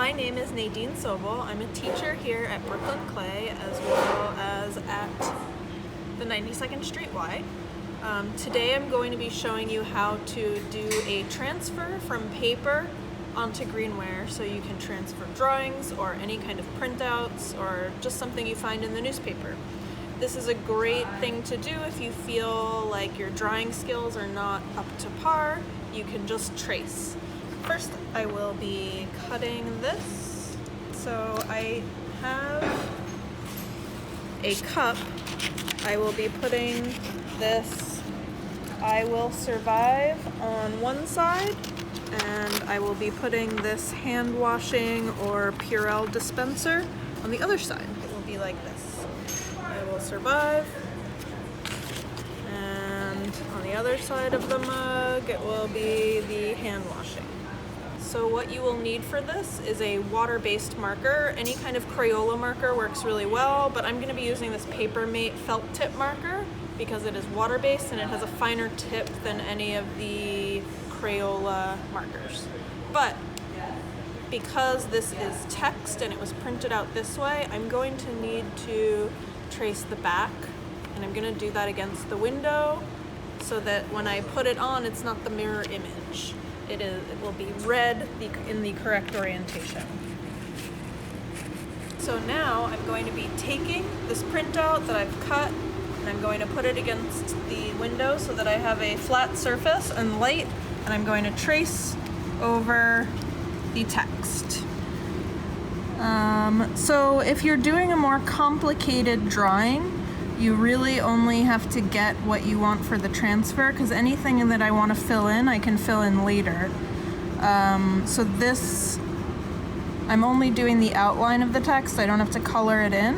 My name is Nadine Sobel. I'm a teacher here at BKLYN CLAY as well as at the 92nd Street Y. Today I'm going to be showing you how to do a transfer from paper onto greenware so you can transfer drawings or any kind of printouts or just something you find in the newspaper. This is a great thing to do if you feel like your drawing skills are not up to par. You can just trace. First, I will be cutting this. So I have a cup. I will be putting this I Will Survive on one side, and I will be putting this hand washing or Purell dispenser on the other side. It will be like this. I Will Survive. And on the other side of the mug, it will be the hand washing. So what you will need for this is a water-based marker. Any kind of Crayola marker works really well, but I'm going to be using this Papermate felt tip marker because it is water-based and it has a finer tip than any of the Crayola markers. But because this is text and it was printed out this way, I'm going to need to trace the back, and I'm going to do that against the window so that when I put it on, it's not the mirror image. It will be read in the correct orientation. So now I'm going to be taking this printout that I've cut and I'm going to put it against the window so that I have a flat surface and light, and I'm going to trace over the text. So if you're doing a more complicated drawing, you really only have to get what you want for the transfer, because anything that I want to fill in, I can fill in later. So this, I'm only doing the outline of the text. I don't have to color it in.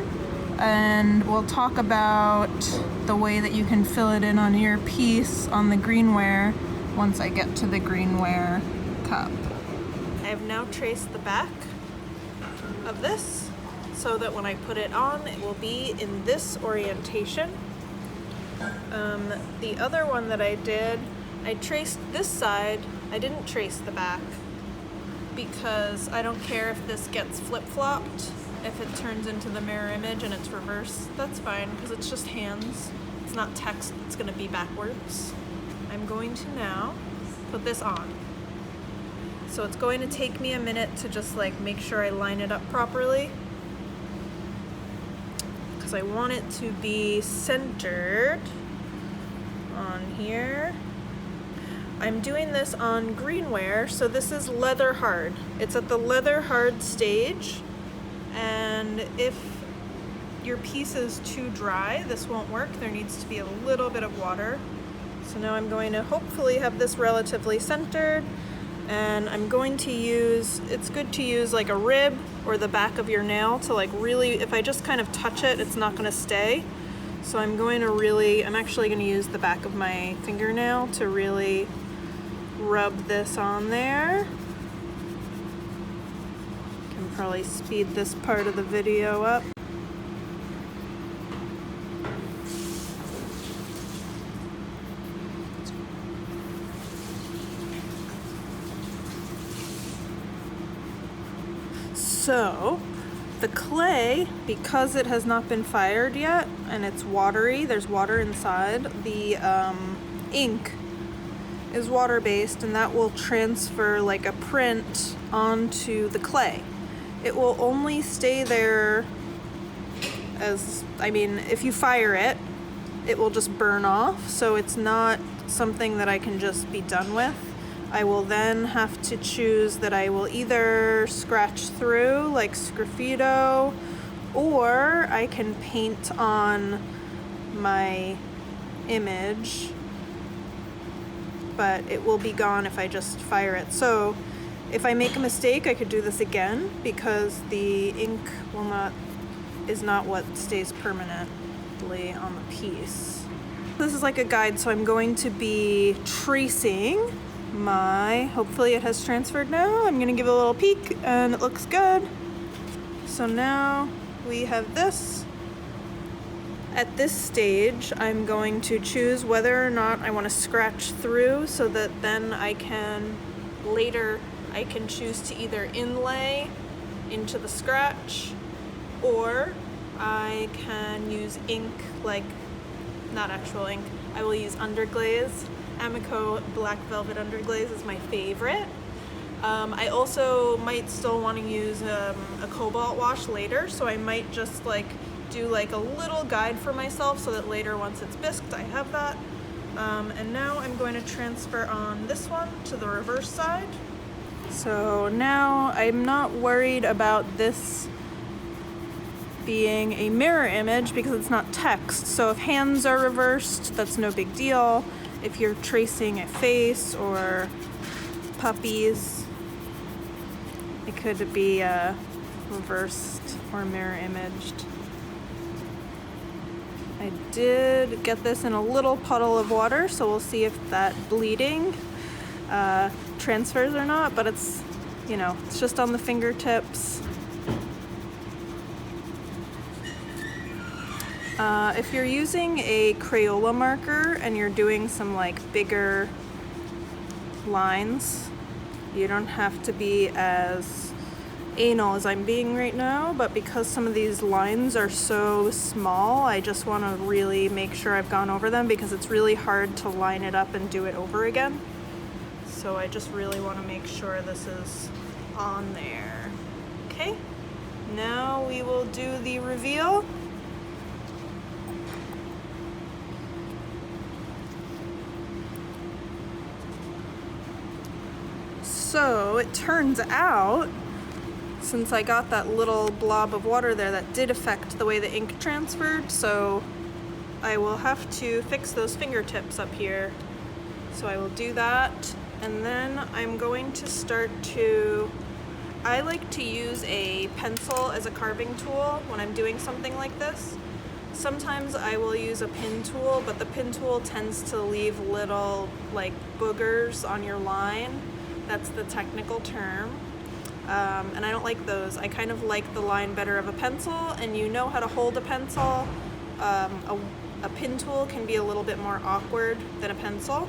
And we'll talk about the way that you can fill it in on your piece on the greenware once I get to the greenware cup. I have now traced the back of this, so that when I put it on, it will be in this orientation. The other one that I did, I traced this side. I didn't trace the back because I don't care if this gets flip-flopped. If it turns into the mirror image and it's reversed, that's fine because it's just hands. It's not text that's going to be backwards. I'm going to now put this on. So it's going to take me a minute to just make sure I line it up properly, because I want it to be centered on here. I'm doing this on greenware, so this is leather hard. It's at the leather hard stage, and if your piece is too dry, this won't work. There needs to be a little bit of water. So now I'm going to hopefully have this relatively centered, and I'm going to use, it's good to use like a rib or the back of your nail to really, if I just kind of touch it, it's not going to stay. So I'm actually going to use the back of my fingernail to really rub this on there. Can probably speed this part of the video up. So the clay, because it has not been fired yet and it's watery, there's water inside, the ink is water-based, and that will transfer like a print onto the clay. It will only stay there if you fire it, it will just burn off, so it's not something that I can just be done with. I will then have to choose that I will either scratch through like Sgraffito, or I can paint on my image, but it will be gone if I just fire it. So if I make a mistake, I could do this again, because the ink is not what stays permanently on the piece. This is like a guide, so I'm going to be tracing hopefully it has transferred now. I'm gonna give it a little peek and it looks good. So now we have this. At this stage, I'm going to choose whether or not I want to scratch through, so that then later I can choose to either inlay into the scratch, or I can use ink, like not actual ink. I will use underglaze. Amico Black Velvet Underglaze is my favorite. I also might still want to use a cobalt wash later, so I might just like do like a little guide for myself so that later, once it's bisqued, I have that. And now I'm going to transfer on this one to the reverse side. So now I'm not worried about this being a mirror image because it's not text. So if hands are reversed, that's no big deal. If you're tracing a face or puppies, it could be reversed or mirror imaged. I did get this in a little puddle of water, so we'll see if that bleeding transfers or not, but it's, you know, it's just on the fingertips. If you're using a Crayola marker and you're doing some like bigger lines, you don't have to be as anal as I'm being right now, but because some of these lines are so small, I just want to really make sure I've gone over them because it's really hard to line it up and do it over again. So I just really want to make sure this is on there. Okay, now we will do the reveal. So it turns out, since I got that little blob of water there, that did affect the way the ink transferred, so I will have to fix those fingertips up here. So I will do that, and then I'm going to start to, I like to use a pencil as a carving tool when I'm doing something like this. Sometimes I will use a pin tool, but the pin tool tends to leave little like boogers on your line. That's the technical term. And I don't like those. I kind of like the line better of a pencil, and you know how to hold a pencil. A pin tool can be a little bit more awkward than a pencil.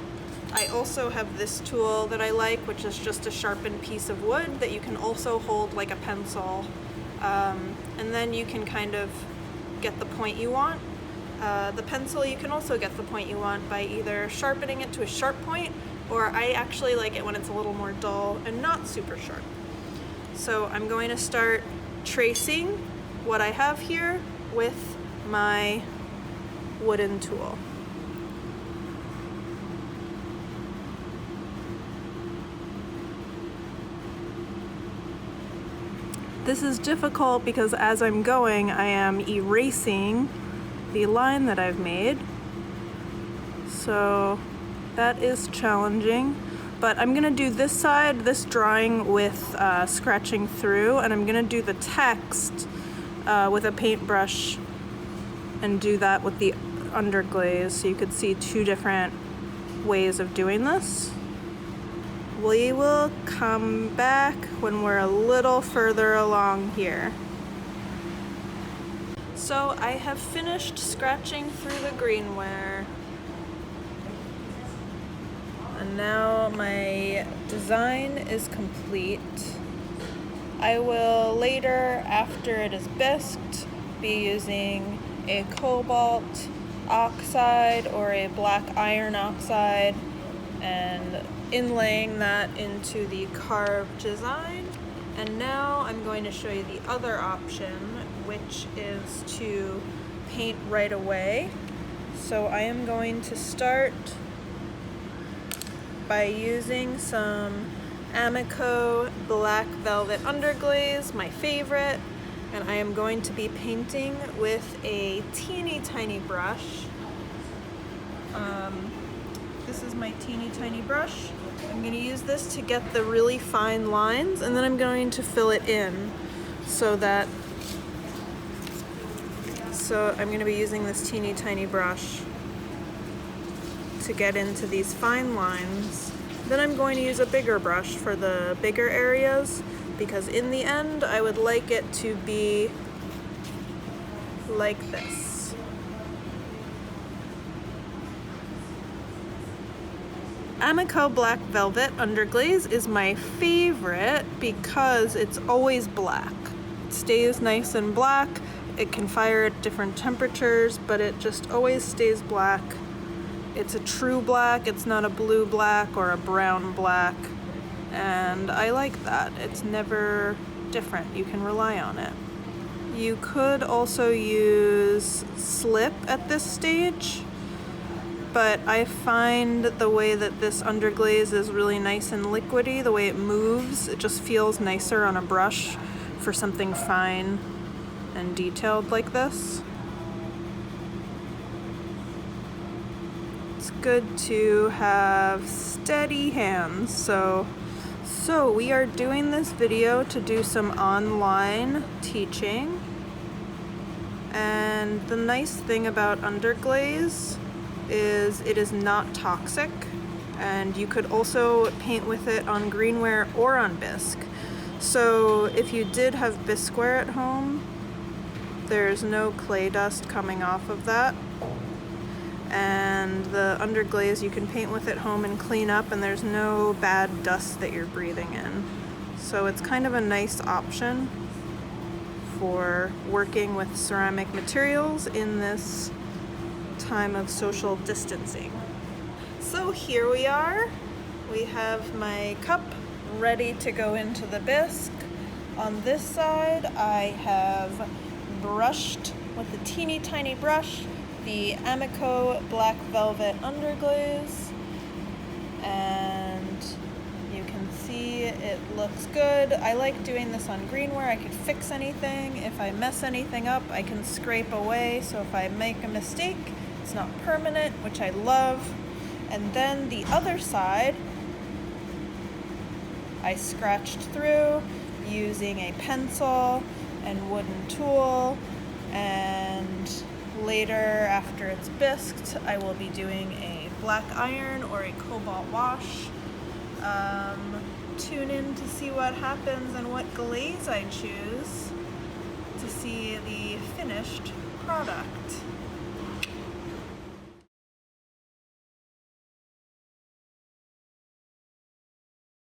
I also have this tool that I like, which is just a sharpened piece of wood that you can also hold like a pencil. And then you can kind of get the point you want. The pencil, you can also get the point you want by either sharpening it to a sharp point, or I actually like it when it's a little more dull and not super sharp. So I'm going to start tracing what I have here with my wooden tool. This is difficult because as I'm going, I am erasing the line that I've made. So that is challenging, but I'm gonna do this side, this drawing with scratching through, and I'm gonna do the text with a paintbrush and do that with the underglaze, so you could see two different ways of doing this. We will come back when we're a little further along here. So I have finished scratching through the greenware. And now my design is complete. I will later, after it is bisqued, be using a cobalt oxide or a black iron oxide and inlaying that into the carved design. And now I'm going to show you the other option, which is to paint right away. So I am going to start by using some Amico Black Velvet Underglaze, my favorite, and I am going to be painting with a teeny tiny brush. This is my teeny tiny brush. I'm going to use this to get the really fine lines, and then I'm going to fill it in so I'm going to be using this teeny tiny brush to get into these fine lines. Then I'm going to use a bigger brush for the bigger areas, because in the end I would like it to be like this. Amico Black Velvet Underglaze is my favorite because it's always black. it stays nice and black. It can fire at different temperatures, but it just always stays black. It's a true black, it's not a blue black or a brown black, and I like that. It's never different. You can rely on it. You could also use slip at this stage, but I find the way that this underglaze is really nice and liquidy, the way it moves, it just feels nicer on a brush for something fine and detailed like this. It's good to have steady hands. So we are doing this video to do some online teaching. And the nice thing about underglaze is it is not toxic, and you could also paint with it on greenware or on bisque. So if you did have bisqueware at home, there's no clay dust coming off of that. And the underglaze you can paint with at home and clean up, and there's no bad dust that you're breathing in. So it's kind of a nice option for working with ceramic materials in this time of social distancing. So here we are. We have my cup ready to go into the bisque. On this side, I have brushed with a teeny tiny brush the Amico Black Velvet underglaze, and you can see it looks good. I like doing this on greenware. I could fix anything. If I mess anything up, I can scrape away, so if I make a mistake, it's not permanent, which I love. And then the other side, I scratched through using a pencil and wooden tool, and later, after it's bisqued, I will be doing a black iron or a cobalt wash. Tune in to see what happens and what glaze I choose to see the finished product.